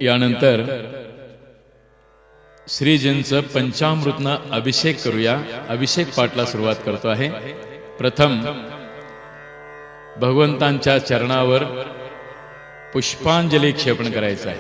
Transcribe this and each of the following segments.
यानंतर श्रीजींचं पंचामृतनं अभिषेक करूया. अभिषेक पाठला सुरुवात करतो आहे. प्रथम भगवंतांच्या चरणावर पुष्पांजली क्षेपण करायचं आहे.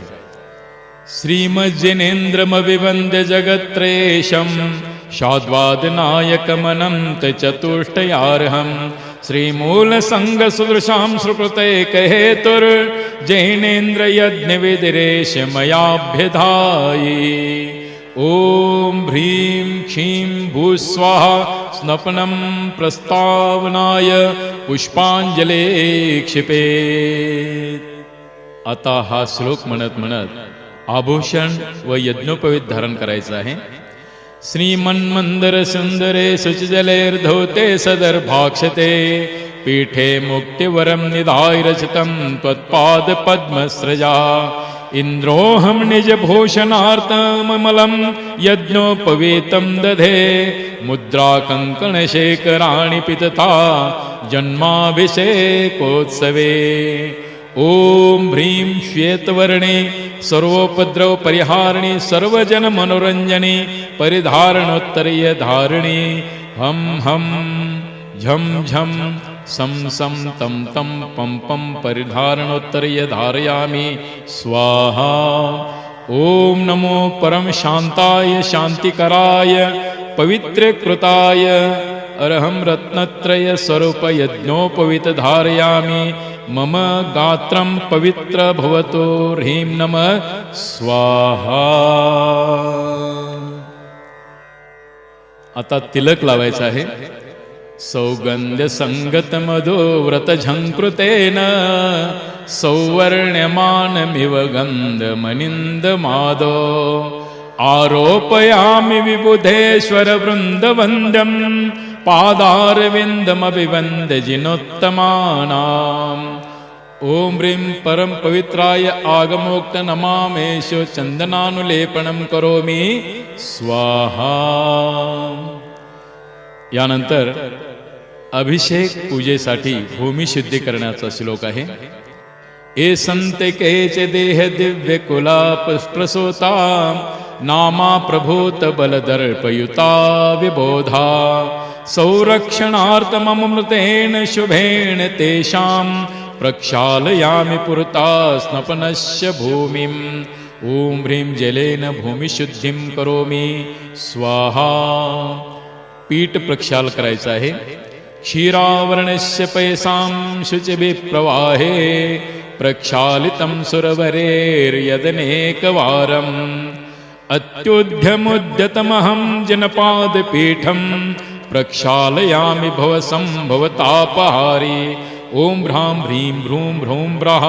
श्रीमज्जिनेन्द्रमविवन्द्य जगत्रेशं शाद्वादनायकमनंत चतुष्टयार्हं श्रीमूलसंगसुदृशां सुकृतैकहेतुर् जैनेन्द्र यज्ञविदिरेश मयाभ्यधायि. ओम ह्रीं क्षीं भूस्वाहा स्नपनं प्रस्तावनाय पुष्पांजले क्षिपेत. आता हा श्लोक म्हणत म्हणत आभूषण व यज्ञोपवीत धारण करायचं आहे. श्रीमन्मंदर सुंदरे शुचिजलैर्धौते सदर्भाक्षते पीठे मुक्तिवरं निधाय रचितं त्वत्पाद पद्मस्रजा. इंद्रोऽहं निजभूषणार्थममलं यज्ञोपवीतं दधे मुद्रा कङ्कणशेखराणि पितता जन्माभिषेकोत्सवे. ओम ह्रीं श्वेतवर्णे सर्वोपद्रव परिहारिणी सर्वजन मनोरंजनी परिधारणोत्तरीय धारिणी हम हम झम झम सम सम तम तम पम पम परिधारणोत्तरीय धारयामि स्वाहा. ओम नमो परम शांताय शांतिकराय पवित्रकृताय अरहं रत्नत्रय स्वरूप यज्ञोपवीत धारयामि. मम गात्रं पवित्र भवतो ह्रीं नमः स्वाहा. आता तिलक लावायचं आहे. सौगंध्य संगत मधो व्रत झंकृतेन सौवर्ण्यमानमिव गंध मनिंद मादो आरोपयामि विबुधेश्वर वृंदवंद्यं पादारविंदमभिवंद्य जिनोत्तमानाम्. ओम ह्रीं परम पवित्राय आगमोक्त नमामेषु चंदनानुलेपनं करोमि स्वाहा. यानंतर अभिषेक पूजेसाठी भूमिशुद्धी करण्याचा श्लोक आहे. ए संत केचे देह दिव्य कुलाप प्रसूता नामा प्रभूत बलदर्पयुता विबोधा संरक्षणार्थममृतेन शुभेन तेषां प्रक्षालयामि पुरता स्नपनस्य भूमिम्. ओम ह्रीं जलेन भूमिशुद्धिं करोमि स्वाहा. पीठ प्रक्षाल करायचं आहे. क्षीरावर्णस्य पयसां शुचिभिः प्रवाहे प्रक्षालितं सुरवरेर्यदनेकवारम् अत्युद्यमुद्यतमहं जनपादपीठं प्रक्षालयामि भवसंभवतापहारी. ओम ह्रां ह्रीं भ्रूं भ्रूं ब्राह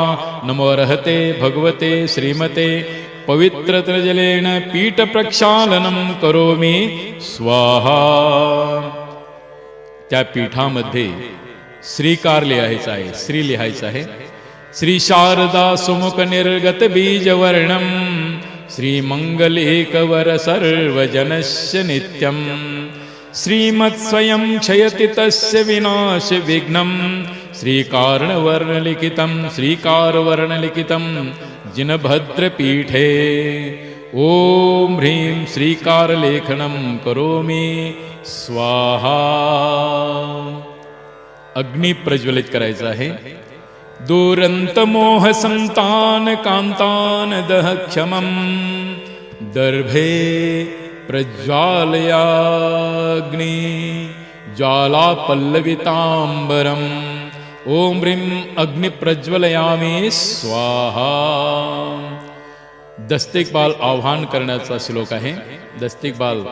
नमो रहते भगवते श्रीमते पवित्रतरजलेन पीठ प्रक्षालनं करोमि स्वाहा. त्या पीठामध्ये श्रीकार लिहायचा आहे. श्री लिहायचं आहे. श्री शारदा सुमुख निर्गत बीजवर्णं श्रीमंगलेकवर सर्वजनस्य नित्यं श्रीमत्स्वयं क्षयति तस्य विनाश विघ्नं श्रीकारणवर्णलिखितं श्रीकारवर्णलिखितं जिनभद्रपीठे. ओम ह्रीं श्रीकारलेखनं करोमि स्वाहा. अग्नि प्रज्वलित करायचा आहे. दुरंत मोह संतान कांतान दह क्षमं दर्भे प्रज्वालयाग्नि ज्वाला पल्लवितांबरम्. ओम ह्रीं अग्नि प्रज्वलयामि स्वाहा. दस्तिकबाल आव्हान करण्याचा श्लोक आहे. दस्तिकबाल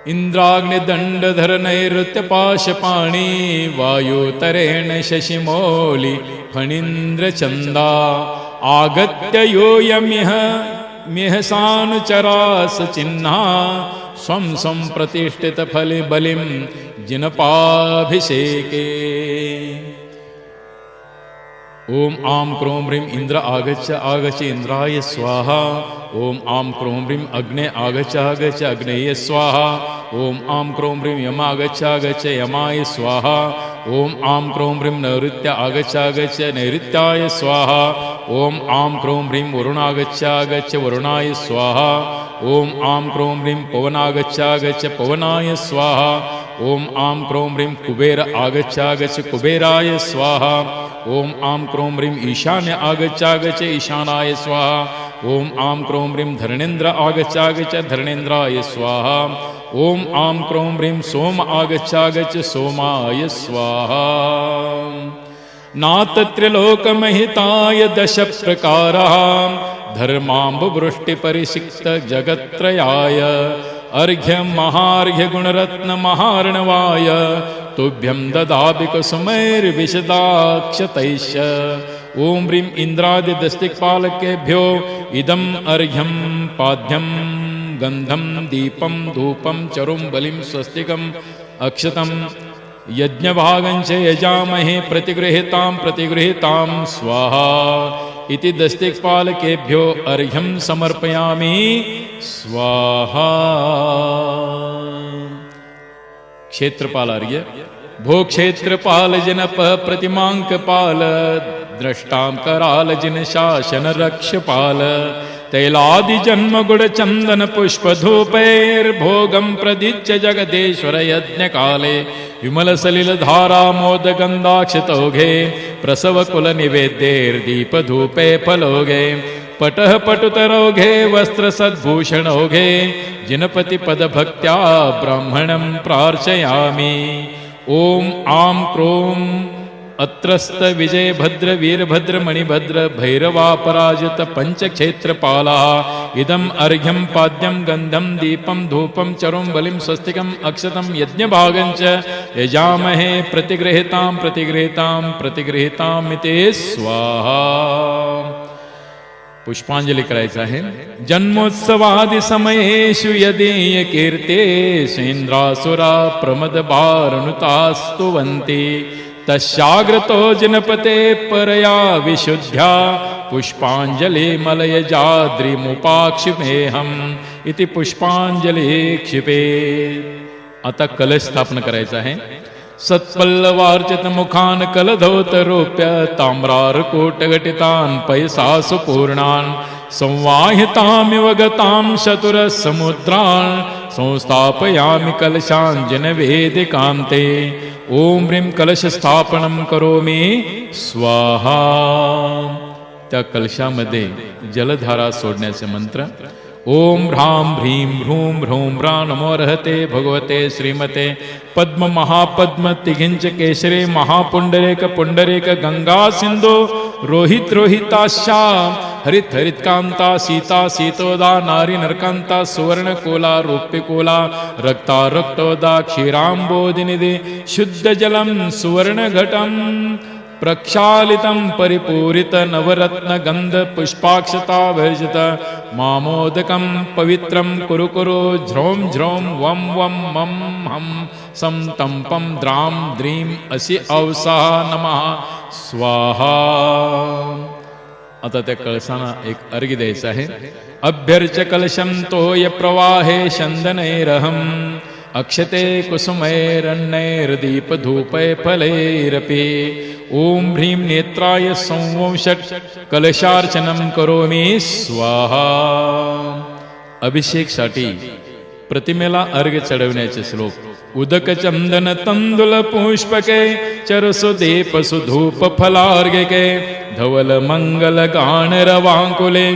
इंद्राग्निदंडधर नैऋत्यपाशपाणी वायुतरेण शशिमौली फणीन्द्रचंदा आगत्य योयमिह मिहसानुचरास चिन्हा स्वं स्वं प्रतिष्ठित फलि बलिं जिनपाभिषेके. ओम आम क्रोम ह्रीं इंद्र आगच्छ आगच्छ इंद्राय स्वाहा. ओम आम क्रोम ह्रीं अग्ने आगच्छ आगच्छ अग्नेय स्वाहा. ओम आम क्रोम ह्रीं यम आगच्छ आगच्छ यमाय स्वाहा. ओम आम क्रोम ह्रीं नैऋत्य आगच्छ आगच्छ नैऋत्याय स्वाहा. ओम आं क्रों ह्रीं वरुणागच्छागच्छ वरुणाय स्वाहा ओम आं क्रों ह्रीं पवनागच्छागच्छ पवनाय स्वाहा ओम आं क्रों ह्रीं कुबेर आगच्छागच्छ कुबेराय स्वाहा ओम आं क्रों ह्रीं ईशान्य आगच्छागच्छ ईशानाय स्वाहा ओम आं क्रों ह्रीं धरणेन्द्र आगच्छागच्छ धरणेन्द्राय स्वाहा ओम आं क्रों ह्रीं सोम आगच्छागच्छ सोमाय स्वाहा नातत्रिलोकमहिताय दश प्रकारः धर्माम्बवृष्टिपरिसिक्त जगत्त्रयाय अर्घ्यं महार्घ्य गुणरत्न महार्णवाय तुभ्यं ददामि कुसुमैर्विशदाक्षतैश्च ओम ह्रीं इंद्रादिदस्तिक्पालकेभ्यो इदम् अर्घ्यं पाद्यं गंधं दीपं धूपं चरुं बलिं स्वस्तिकम् अक्षतं यज्ञभागञ्च यजामहे प्रतिगृहीतां स्वाहा इति दस्तिक्पालकेभ्यो अर्घ्यं समर्पयामि स्वाहा। क्षेत्रपाल अर्घ्य भो क्षेत्रपाल जनप प्रतिमांकपाल द्रष्टां कराल जिन शासन रक्षपाल तैलादि जन्म गुण चंदन पुष्प धूपैर्भोगं प्रदिच्य जगदेश्वर यज्ञ काले विमल सलिल धारा मोद गंधाक्षतौघे प्रसव कुल निवेद्यैर्दीप धूपे फलोघे पटः पटुतरौघे वस्त्र सद्भूषणौघे जिनपति पद भक्त्या ब्राह्मणं प्रार्चयामि ओम आं क्रों अत्रस्त विजय भद्र वीरभद्र मणिभद्र भैरवापराजित पंचक्षेत्रपाला इदम अर्घ्यं पाद्यं गंधं दीपं धूपं चरुं बलिं स्वस्तिकम् अक्षतं यज्ञभागञ्च यजामहे प्रतिगृहीतामिते स्वाहा। पुष्पांजली करायचं आहे। जन्मोत्सवादि समयेषु यदीय कीर्ते सेन्द्रासुरा प्रमद बारणुतास्तुवन्ति तस्याग्रतो जनपते परया विशुद्ध्या पुष्पांजलि मलय जाद्रिमुपाक्षिपेहम् इति पुष्पांजलि क्षिपे। आता कलश स्थापन करायचं आहे। सत्पल्लवार्चित मुखान कलधोतरोप्य ताम्रारकूटघटितान् पैसासु पूर्णान् संवाहितामिव गतां चतुरसमुद्रान् संस्थापयामि कलशाञ्जनवेदिकान्ते ओम ह्रीं कलशस्थापनं करोमि स्वाहा। त्या कलशामध्ये जलधारा सोडण्याचे मंत्र ओम ह्रां ह्रीं ह्रूं ह्रौं ह्रां नमो रहते भगवते श्रीमते पद्म महापद्म तिघिंच केशरे महापुंडरेक पुंडरेक गंगा सिंधु रोहित रोहिताशा हरित हरितकांता सीता सीतोदा नारी नरकांता सुवर्ण कोला रौप्य कोला रक्ता रक्तोदा क्षीरांबोधिनिधि शुद्ध जलम सुवर्ण घटम प्रक्षालितं परिपूरित नवरत्न गंध पुष्पाक्षता वर्जित मामोदकं पवित्रं कुरु कुरु झ्रौं झ्रौं वं वं मं हं सं तं पं द्रां द्रीं असि औसा नमः स्वाहा। आता त्या कळसाना एक अर्घ्य द्यायचं आहे। अभ्यर्च कलशं तोय प्रवाहे चंदनैरहम् अक्षते कुसुमैरन्नैर्दीप धूपै फलैरपि ओम ह्रीं नेत्राय संवंषट् कलशार्चनं करोमि स्वाहा। अभिषेक साठी प्रतिमेला अर्घ्य चढवण्याचे श्लोक उदक चंदन तंदुल पुष्पके चरसुदीप सुधूप फलार्घ्यके धवल मंगल गान रवांकुले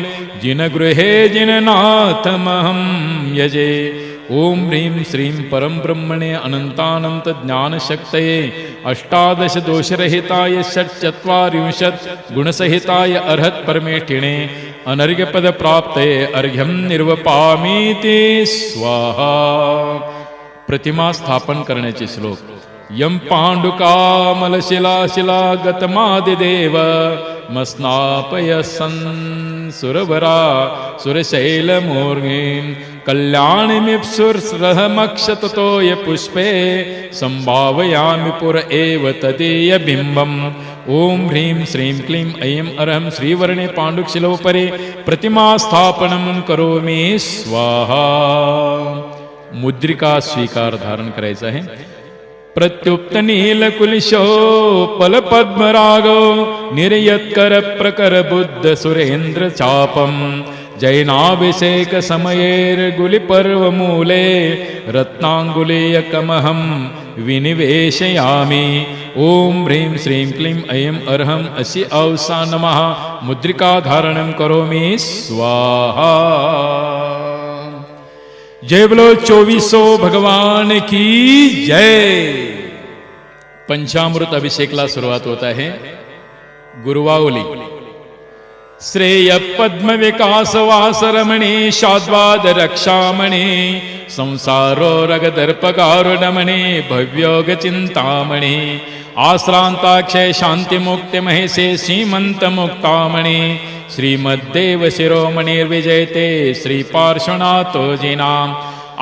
जिन गृहे जिननाथमहं यजे ओम ह्रीं श्रीं परम ब्रह्मणे अनंतानंत ज्ञान शक्तये अष्टादश दोषरहिताय षट्चत्वारिंशत् गुणसहिताय अर्हत् परमेष्ठिणे अनर्घ्यपद प्राप्तये अर्घ्यं निर्वपामीति स्वाहा। प्रतिमा स्थापन करण्याचे श्लोक यम पांडुकामलशिला शिला गतमादिदेव मस्नापयसन् सुरवरा सुरशैलमूर्गिं कल्याणिमिप्सुरहमक्षततोय पुष्पे संभावयामि पुर एव तदीय बिंबम् ओम ह्रीं श्रीं क्लीं ऐं अरहं श्रीवर्णे पाण्डुशिलोपरि प्रतिमा स्थापनं करोमि स्वाहा। मुद्रिका स्वीकार धारण करायचं आहे। प्रत्युक्त नीलकुलिशो पलपद्मरागो निर्यत्कर प्रकर बुद्ध सुरेन्द्र चापम जैनाभिषेक समयेर्गुलिपर्वमूले रत्नांगुलीयकमहं विनिवेशयामि। ओम ह्रीं श्रीं क्लीं ऐं अर्हं असि औसा नमः। मुद्रिका धारणं करोमि स्वाहा। जय बोलो 2400 भगवान की जय। पंचामृत अभिषेकला सुरुवात होत आहे। गुरुवावली श्रेय पद्म विकास वासरमणे शाद्वाद रक्षामणे संसारो रगदर्पकारुणमणे भव्योग चिंतामणे आश्रांताक्षय शांति मुक्ति महेशे श्रीमंत मुक्तामणे श्रीमद्देव शिरोमणिर्विजयते श्री पार्श्वनाथो जिनाम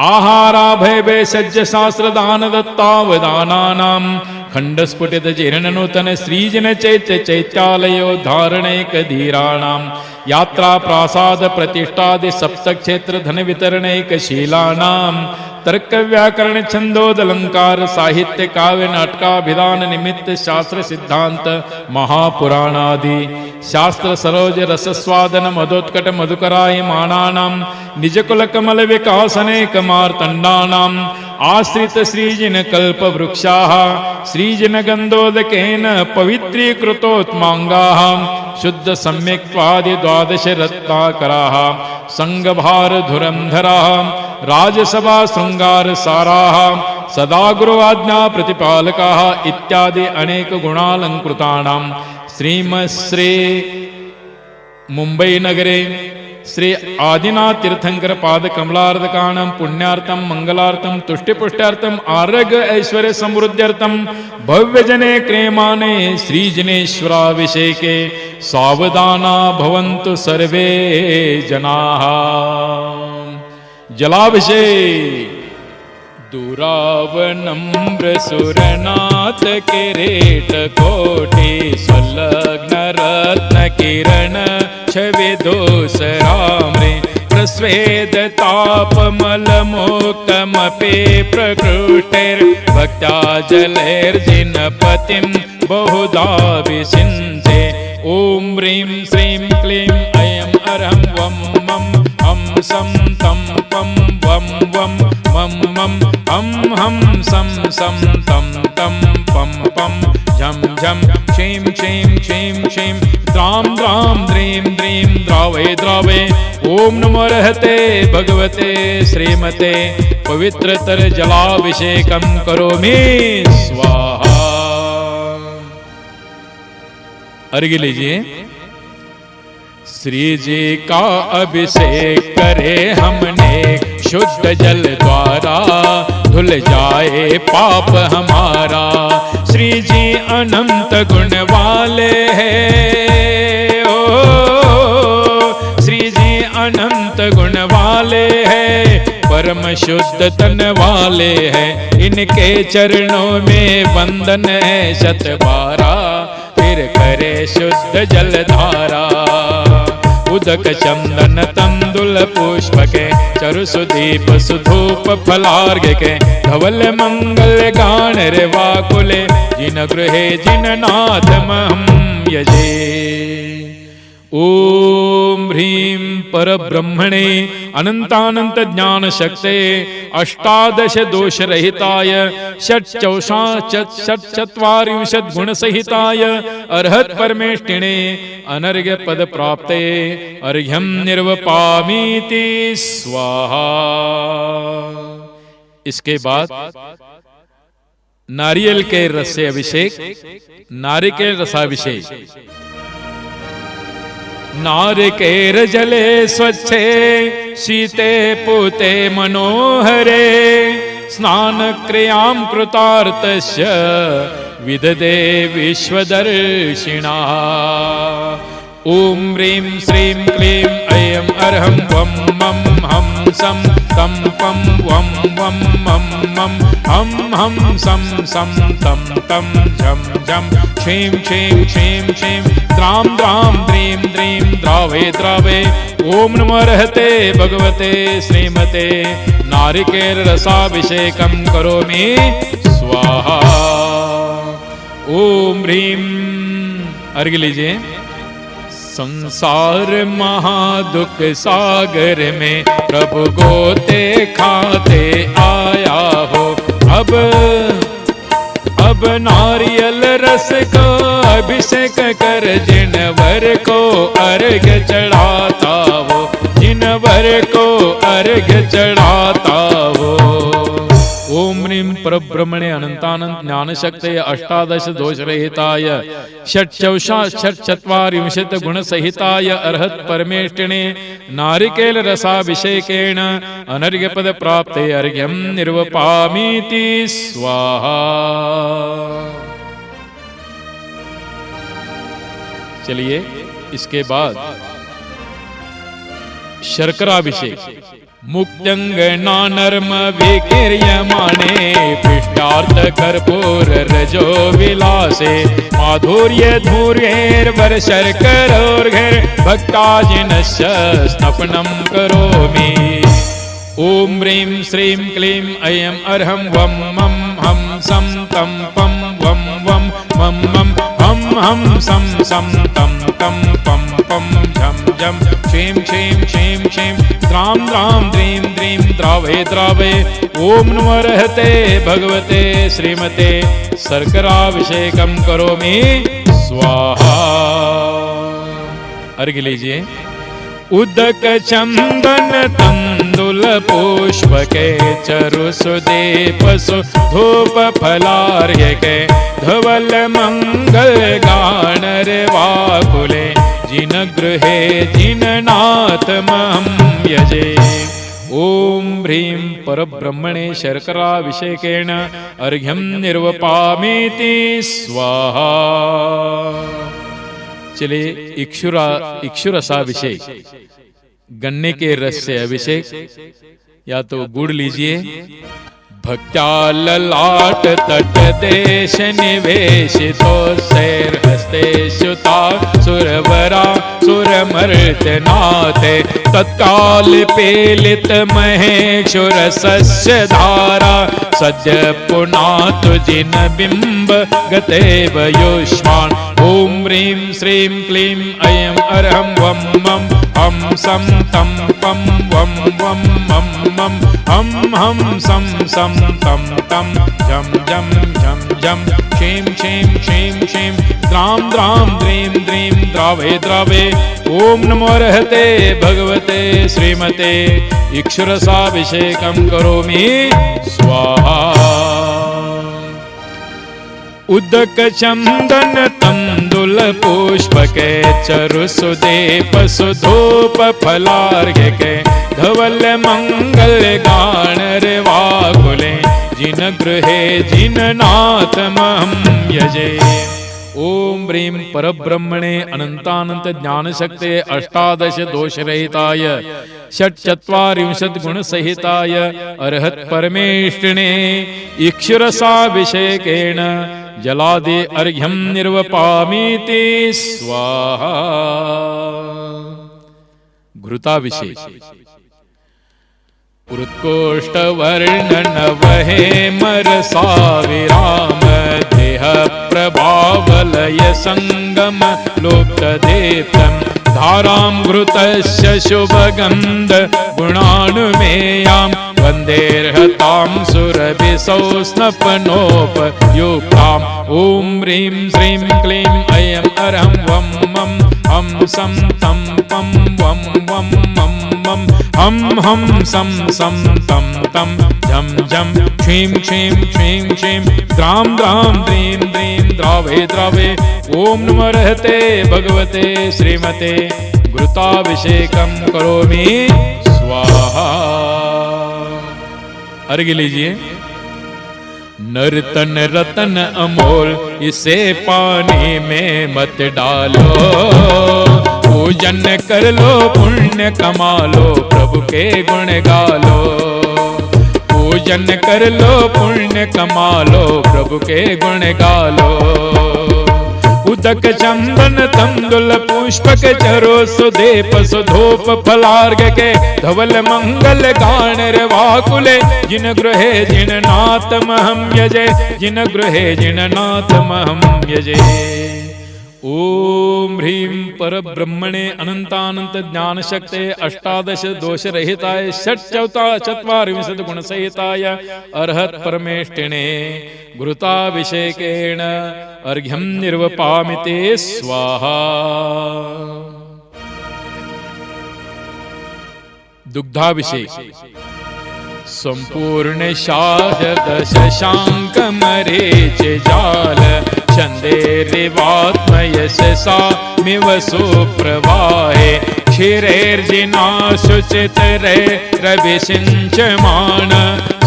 आहारा भय सज्ज शास्त्र दान दत्तावदानानां खंडस्फुटित जीर्ण नूतन श्रीजन चैत्य चैत्यालयो धारणैक धीराणां यात्रा प्रासाद प्रतिष्ठादि सप्तक्षेत्र धन वितरणैक शीलानां तर्क व्याकरण छंदोदलंकार साहित्य काव्य नाटकाभिधान निमित्त शास्त्र सिद्धांत महापुराणादि शास्त्र सरोज रसस्वादन मदोत्कट मधुकराय मानानां निजकुल कमल विकासनेक मार्तंडानां आश्रित श्रीजिन कल्प वृक्षाः श्रीजिन गंधोदकेन पवित्रीकृतोत्मांगाः शुद्ध सम्यक्त्वादि द्वादश रत्नाकराः संगभार धुरंधराः राजसभा शृंगार साराः सदा गुरु आज्ञा प्रतिपालकाः इत्यादि अनेक गुणालंकृतानां श्रीमश्री मुंबई नगरे श्री आदिनाथ तीर्थंकर पाद कमलार्धकाणं पुण्यार्थं मंगलार्थं तुष्टिपुष्ट्यार्थं आरोग्य ऐश्वर्य समृद्ध्यर्थं भव्यजने क्रियमाणे श्रीजनेश्वराभिषेके सावधाना भवन्तु सर्वे जनाः। जलाभिषेक दुरावनम्र सुरनाथ किरीट कोटि संलग्न रत्न किरण छवि दोसराम्रे प्रस्वेद तापमलमोक्तमपि प्रकृतिर्भक्त्या जलैर्जिनपतिं बहुधा विसिन्धे। ॐ ह्रीं श्रीं क्लीं ऐं अरहं वं मं हं सं तं पं वं वं मं मं हं हं सं सं तं तं पं पं झं झं क्षीं क्षीं क्षीं क्षीं द्रां द्रां द्रीं द्रीं द्रावय द्रावय। ओम नमो रहते भगवते श्रीमते पवित्रतर जलाभिषेकं करोमि स्वाहा। अर्घ्य लीजिए। श्री जी का अभिषेक करे हमने शुद्ध जल द्वारा धुल जाए पाप हमारा। श्री जी अनंत गुण वाले हैं ओ श्री जी अनंत गुण वाले हैं परम शुद्ध तन वाले हैं। इनके चरणों में वंदन है शत बारा फिर करे शुद्ध जलधारा। उदक चंदन तंदुल पुष्प के चरु सुदीप सुधूप फलार्घ के धवल मंगल गान रे वाकुले जिन गृहे जिन नाथ महं यजे। ओम ह्रीं परब्रह्मणे अनंतानंत ज्ञान शक्ते अष्टादश दोष रहिताय षट्चत्वारिंशत् गुण सहिताय अर्हत परमेष्टिने अनर्घ्य पद प्राप्ते अर्घ्यं निर्वपामीति स्वाहा। इसके बाद नारियल के रस से अभिषेक नारिकेल रसाभिषेक। नारिकेल जले स्वच्छे शीते पूते मनोहरे स्नान क्रियां कृतार्थस्य विददे विश्वदर्शिना। ओम ह्रीं श्रीं क्लीं ऐं अरहं वं मं हं सं तं पं वं वं मं मं हं हं सं सं तं तं झं झं क्षीं क्षीं क्षीं क्षीं द्रां द्रां द्रीं द्रीं द्रावय द्रावय। ओम नमो रहते भगवते श्रीमते नारिकेल रसाभिषेकं करोमि स्वाहा। स्वाहा। ओम ह्रीम, अर्घ लीजिए। संसार महादुख सागर में प्रभु गोते खाते आया हो। अब नारियल रस को अभिषेक कर जिनवर को अर्घ चढ़ाता हो, जिनवर को अर्घ चढ़ाता हो। ओम ह्रीं परब्रह्मणे अनंतानंत ज्ञानशक्तये अष्टादश दोषरहिताय षट्चौषा षट्चत्वारिंशत् गुणसहिताय अर्हत् परमेष्टिने नारिकेल रसाभिषेकेण अनर्घ्यपद प्राप्ते अर्घ्यं निर्वपामीति स्वाहा। चलिए इसके बाद शर्कराभिषेक। मुक्त्यंगना नर्म विकीर्यमाणे पिष्टार्थ कर्पूर रजो विलासे माधुर्य धूर्यैर्वर शर्करोर्घैर् भक्ताजिनस्य स्नपनं करोमि। ओम ह्रीं श्रीं क्लीं ऐं अर्हं वं मं हं सं तं पं वं वं मं मं हं हं सं सं तं तं पं पं झं झं क्षीं क्षीं क्षीं क्षीं द्रां द्रां द्रीं द्रीं द्रावे द्रावे। ओम नमो रहते भगवते श्रीमते शर्कराभिषेकं करोमि स्वाहा। अर्घ लीजिए। उदक चंदन तंदुल पुष्प के चरु सुदीप धूप फलार्घ्य के धवल मंगल गानर वाकुले जिन गृहे जिन नाथ मम यजे। ओम ह्रीं परब्रह्मणे शर्कराभिषेकेण अर्घ्यं निर्वपामीति स्वाहा। चलिए इक्षुरसाभिषेक, गन्ने के रस से अभिषेक। या तो गुड़ लीजिए। भक्त्या ललाट तट देश निवेशितो सैर हस्ते सुता सुरवरा सुरमर्तनाथे तत्काल पेलित महेश्वर सस्य धारा सद्य पुनात जिन बिंब गते वयुष्मान। ओम ह्रीं श्रीं क्लीं ऐं अर्हं वं मं हं सं तं पं वं वं मं मं हं हं सं सं तं तं झं झं झं झं क्षीं क्षीं क्षीं क्षीं द्रां द्रां द्रीं द्रीं द्रावे द्रावे। ओम नमो रहते भगवते श्रीमते इक्षुरसाभिषेकं करोमि स्वाहा। उदक चंदन तंदुल पुष्प के चरु सुदीप सुधूप फलार्घ्य के धवल मंगल गानर वाकुले जिन गृहे जिन नाथ महं यजे। ओम ह्रीं परब्रह्मणे अनंतानंत ज्ञानशक्तये अष्टादश दोषरहिताय षट्चत्वारिंशत् गुणसहिताय अर्हत् परमेष्टिने इक्षुरसाभिषेकेण जलादि अर्घ्यं निर्वपामीति स्वाहा। घृताभिषेक। उत्कोष्ठ वर्णन वहे मरसा विराम देह प्रभावलय संगम लुप्त दीप्तम् धारां घृतस्य शुभगन्ध गुणानुमेयां वन्देर्हतां सुरभिसौ स्नपनोपयुक्ताम्। ओम ह्रीं श्रीं क्लीं ऐं अर्हं वं मं हं सं तं पं वं वं मं मं हं हं सं सं तं तं झं झं क्षीं क्षीं क्षीं क्षीं द्रां द्रां द्रीं द्रीं द्रावे द्रावे। ओम नमो रहते भगवते श्रीमते घृताभिषेकं करोमि स्वाहा। अर्घ लीजिए। नर्तन रतन अमोल इसे पानी में मत डालो, पूजन कर लो पुण्य कमा लो प्रभु के गुण गा लो। पूजन कर लो पुण्य कमा लो प्रभु के गुण गा लो। उदक चंदन तंदुल पुष्पक चरो सुदेप सुधूप फलार्घ के धवल मंगल गान रे वाकुले जिन गृहे जिन नाथ महम यजे जिन गृहे जिन नाथ महम यजे। ओम ह्रीं परब्रह्मणे अनंतानंत ज्ञान शक्ते अष्टादश दोष रहिताय चत्वारिंशत् गुण सहिताय अर्हत परमेष्टिने घृताभिषेकेण अर्घ्यं निर्वपामि ते स्वाहा। दुग्धाभिषेक संपूर्ण शारद शशांक मरीच जाल चंदेरिवात्मयशसा मिव सुप्रवाहे क्षीरैर्जिना शुचितरे रविसिञ्चमान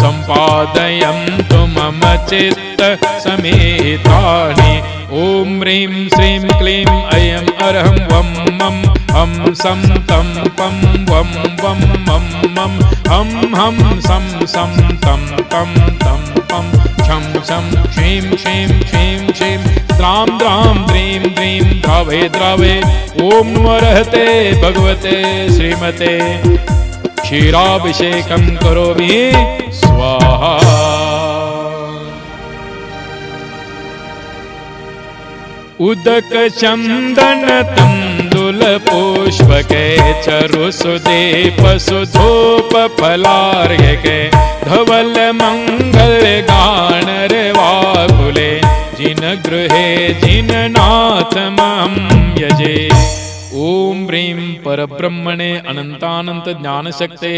सम्पादयन्तु मम चित्त समेतानि। ओम ह्रीं श्रीं क्लीं ऐं अरहं वं मं हं सं तं पं वं वं मं मं हं हं सं सं तं तं तं पं छं छं क्षीं क्षीं क्षीं क्षीं द्रां द्रां द्रीं द्रीं द्रावे द्रावे। ओम नमो भगवते श्रीमते क्षीराभिषेकं करोमि स्वाहा। उदक चंदन तंदुल पुष्पके चरु सुदेप सुधूप फलार्घ के धवल मंगल गान रे वाकुले जिन गृहे जिन नाथ महं यजे। ओम ह्रीं परब्रह्मणे अनंतानंत ज्ञान शक्ते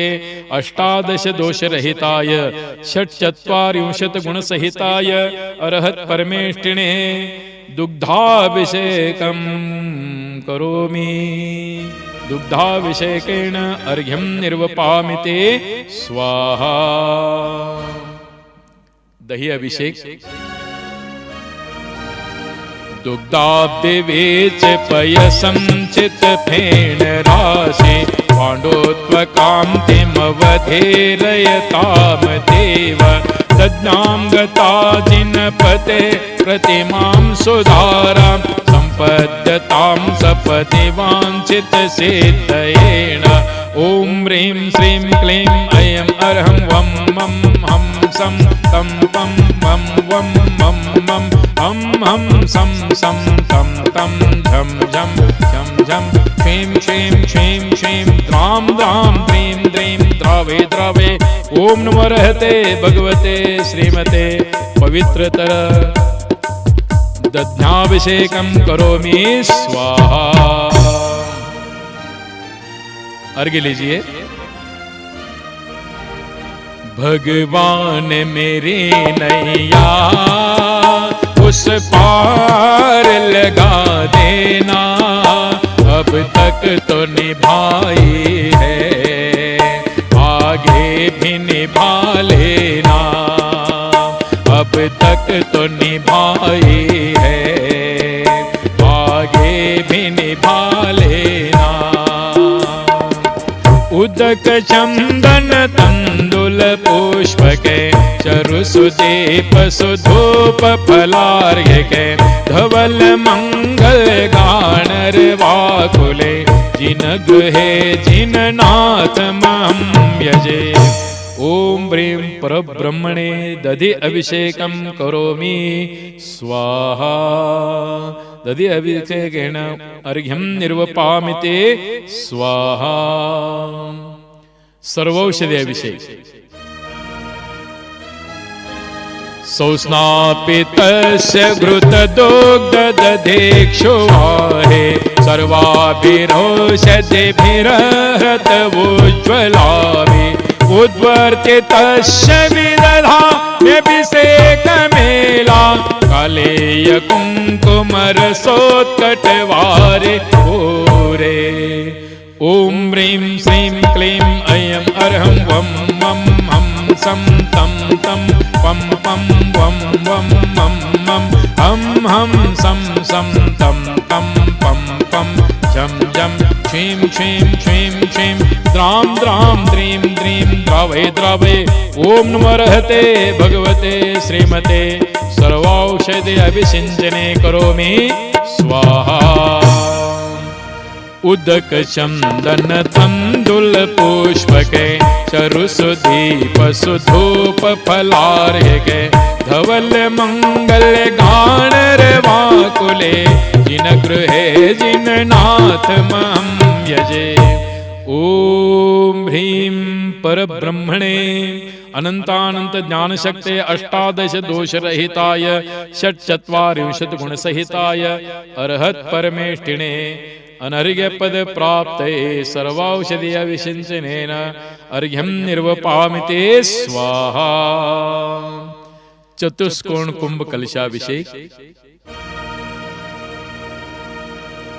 अष्टादश दोष रहिताय षट्चत्वारिंशत् गुण सहिताय अर्हत परमेष्टिने दुग्धाभिषेकं करोमि। दुग्धाभिषेकेण अर्घ्यं निर्वपामि ते स्वाहा। दही अभिषेक दुग्धाब्दिवेच पयसं चित फेन राशि पाण्डोत्वकान्तिमवधेरयताम देव तज्ञां गता जिनपते प्रतिमां सुधारां सम्पद्यतां सपदि वाञ्छित सिद्धयेन। ओम ह्रीं श्रीं क्लीं ऐं अरहं वं मं हं सं तं पं वं वं मं मं हं हं सं सं तं तं झं झं झं झं क्षीं क्षीं क्षीं क्षीं द्रां द्रां द्रीं द्रीं द्रावे द्रावे। ओम नमो भगवते श्रीमते पवित्रतर दध्याभिषेकं करोमि स्वाहा। अर्घ्य लीजिए। भगवान मेरी नैया उस पार लगा देना अब तक तो निभाई है आगे भी निभा लेना अब तक तो निभाई है आगे भी निभा लेना। उदक चंदन तंदुल पुष्पके चरु सुदेप सुधूप फलार्घ के धवल मंगल गान रे वाकुले जिन गृहे जिन नाथ महं यजे। ओम ह्रीं परब्रह्मणे दधि अभिषेकं करोमि स्वाहा। दधि अभिषेकेण अर्घ्यं निर्वपामि ते स्वाहा। सर्वौषधि अभिषेक सौस्नापितस्य घृतदुग्धदधेक्षुवाहे सर्वाभिरोषधिभिरहृतवोज्ज्वलाभि उद्वर्तितस्य विदधाम्यभिषेकमेला कालेय कुङ्कुमरसोत्कटवारे भूरे। ओम ह्रीं श्रीं क्लीं ऐं अरहं वं मं हं सं तं तं पं पं वं वं मं मं हं हं सं सं तं तं पं पं झं झं क्षीं क्षीं क्षीं क्षीं द्रां द्रां द्रीं द्रीं द्रावे द्रावे। ओम नमो भगवते श्रीमते सर्वौषधि अभिषिञ्चने करोमि स्वाहा। उदक चंदन तंदुल पुष्पके चरुसुदीप सुधूप फलार्घ्य धवल मंगल गाणर वाकुले जिन गृहे जिन नाथ मम यजे। ओम ह्रीं परब्रह्मणे अनंतानंत ज्ञानशक्ते अष्टादश दोषरहिताय षट्चत्वारिंशत् गुणसहिताय अरहत परमेष्ठिने अनर्घ्यपद प्राप्ते सर्वौषधि अभिषिञ्चनेन अर्घ्यं निर्वपामिते स्वाहा। चतुष्कोण कुंभ कलशाभिषेक।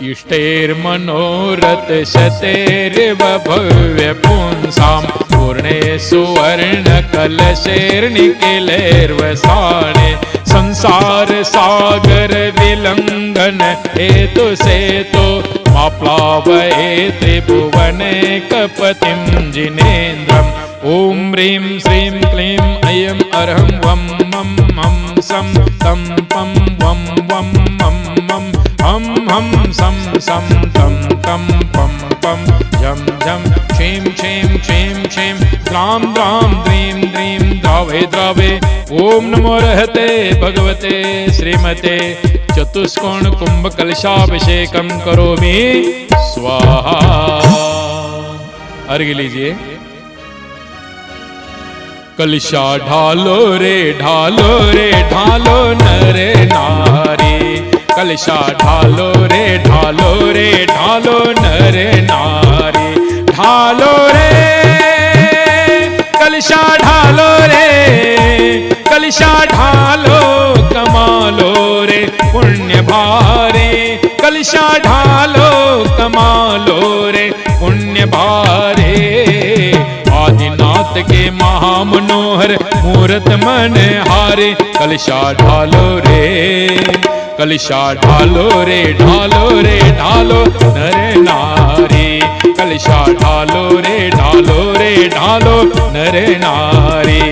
इष्टैर्मनोरथ शतैर्व भव्य पुंसां पूर्णे सुवर्ण कलशैर्निखिलैर्वसाने संसार सागर विलंघन हेतु सेतो मा प्लावये त्रिभुवने कपतिं जिनेन्द्रम्। ओम ह्रीं श्रीं क्लीं ऐं अरहं वं मं मं सं तं पं वं वं मं मं हं हं सं सं तं तं पं पं झं झं क्षीं क्षीं क्षीं क्षीं द्रां द्रां द्रीं द्रीं द्रावे द्रावे। ओम नमो रहते भगवते श्रीमते चतुष्कोण कुंभ कलशाभिषेकं करोमि स्वाहा। अर्घ्य लीजिए। कलशा ढालो रे ढालो रे ढालो नर नारी। कलशा ढालो रे ढालो रे ढालो नर नारी। ढालो रे कलशा ढालो रे कलशा ढालो कमालो रे पुण्य भारे। कलशा ढालो कमालो रे पुण्य भारे। आदिनाथ के महामनोहर मूर्त मन हारे। कलशा ढालो रे कलशा ढालो रे ढालो रे ढालो नर नारी। कलशा ढालो रे ढालो रे ढालो नर नारी।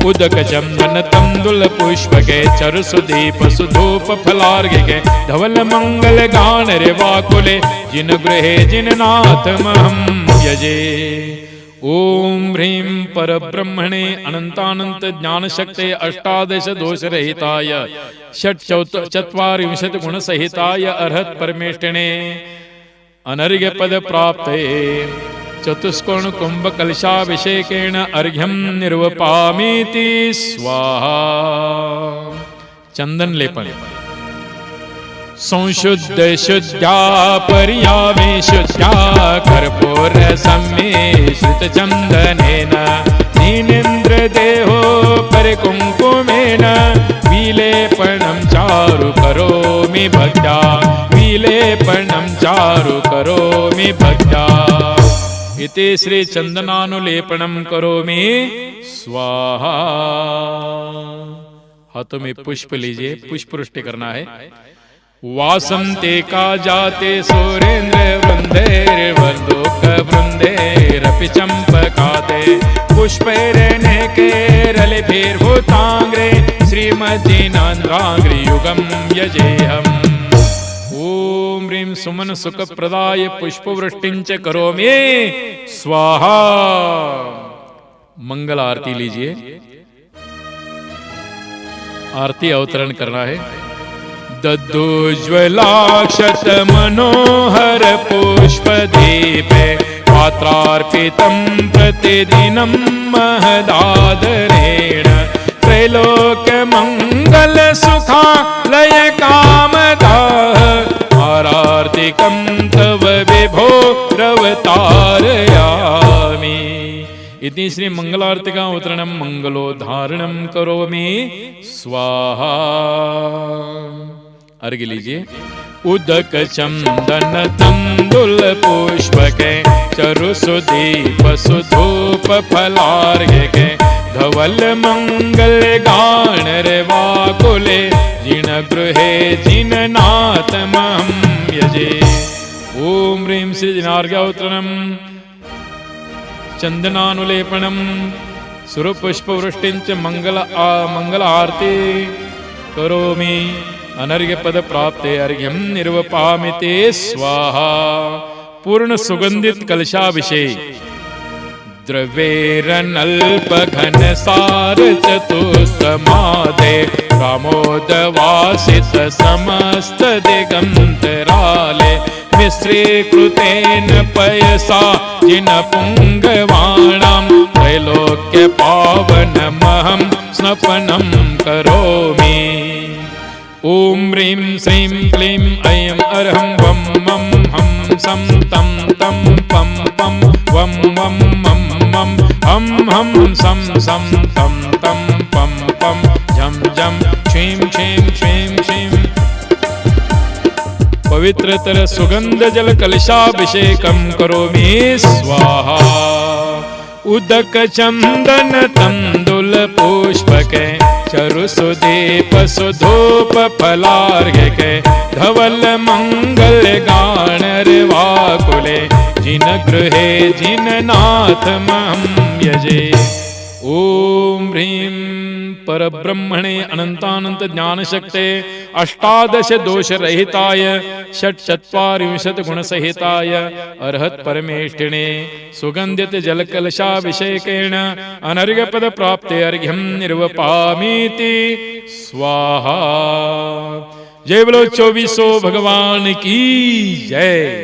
उदक चंदन तंदुल पुष्पके चरुसुदीप सुधूप फलार्घ्य धवल मंगल गान रे वाकुले जिन गृहे जिन नाथ महं यजे। ओम ह्रीं परब्रह्मणे अनंतानंत ज्ञानशक्ते अष्टादश दोषरहिताय षट्चत्वारिंशत् गुणसहिताय अर्हत परमेष्ठिने अनर्घ्यपद प्राप्ते चतुष्कोण कुंभ कलशाभिषेकेण अर्घ्यं निर्वपामीति स्वाहा। चंदन लेपन। संशुद्ध शुद्ध्या पर्यावे शुद्ध्या कर्पूर सम्मिश्रित चंदनेन नीनेन्द्र देहो परिकुंकुमेन विलेपनं चारु करोमि भक्त्या। विलेपनं चारु करोमि भक्त्या। इति श्री चंदनानुलेपनं करोमि स्वाहा। हाथों में पुष्प लीजिए, पुष्प वृष्टि करना है। वासंते का जाते सुरेंद्र वृंदेर्वन्दोक वृंदेरपि चंपकाते पुष्पैरेणे केरलिभिर्भूतांग्रे श्रीमज्जिनान्द्रांग्रि युगं यजेहम्। ओम ह्रीं सुमन सुख प्रदाय पुष्पवृष्टिंच करोमि स्वाहा। मंगल आरती लीजिए। आरती अवतरण करना है। दद्दोज्ज्वलाक्षत मनोहर पुष्पदीपे पात्रार्पितं प्रतिदिनं महदादरेण त्रैलोक्यमङ्गल सुखालय कामदाः आरार्तिकं तव विभो रवतारयामि। इति श्री मंगलार्तिका अवतरणं मंगलोधारणं करोमि स्वाहा। अर्घ्य लीजिए। उदक चंदन तंदुल पुष्पके चरुसुदीप सुधूप फलार्घ्य धवल मंगल गान रे वाकुले जिन गृहे जिन नाथ महं यजे। ओम ह्रीं श्री जिनार्घ्यावतरणं चंदनानुलेपनं सुरपुष्पवृष्टिंच मंगल आरती करोमि अनर्घ्यपद प्राप्ते अर्घ्यम निर्वपामि ते स्वाहा। पूर्ण सुगंधित कलशाभिषेक द्रव्येरनल्प घन सार चतुसमादे प्रमोदवासित समस्त दिगंतराले मिश्रीकृतेन पयसा जिन पुंगवाणां त्रैलोक्य पावनमहं स्नपनं करोमि। ॐ ह्रीं श्रीं क्लीं ऐं अर्हं वं मं हं सं तं तं पं पं वं वं मं मं हं हं सं सं तं तं पं पं झं झं क्षीं क्षीं क्षीं क्षीं। पवित्रतर सुगंध जल कलशाभिषेकं करोमि स्वाहा। उदक चंदन तंदुल पुष्पके चरु सुदीप सुधूप फलार्घ्यके धवल मंगल गाणर वाकुले जिन गृहे जिन नाथ महं यजे। ओम ह्रीं परब्रह्मणे अनंतानंत ज्ञानशक्ते अष्टादश दोषरहिताय षट्चत्वारिंशत् गुणसहिताय अर्हत परमेष्ठिने सुगंधित जलकलशाभिषेकेण अनर्घ्यपद प्राप्ते अर्घ्यं निर्वपामीति स्वाहा। जय बोलो 2400 भगवान की जय।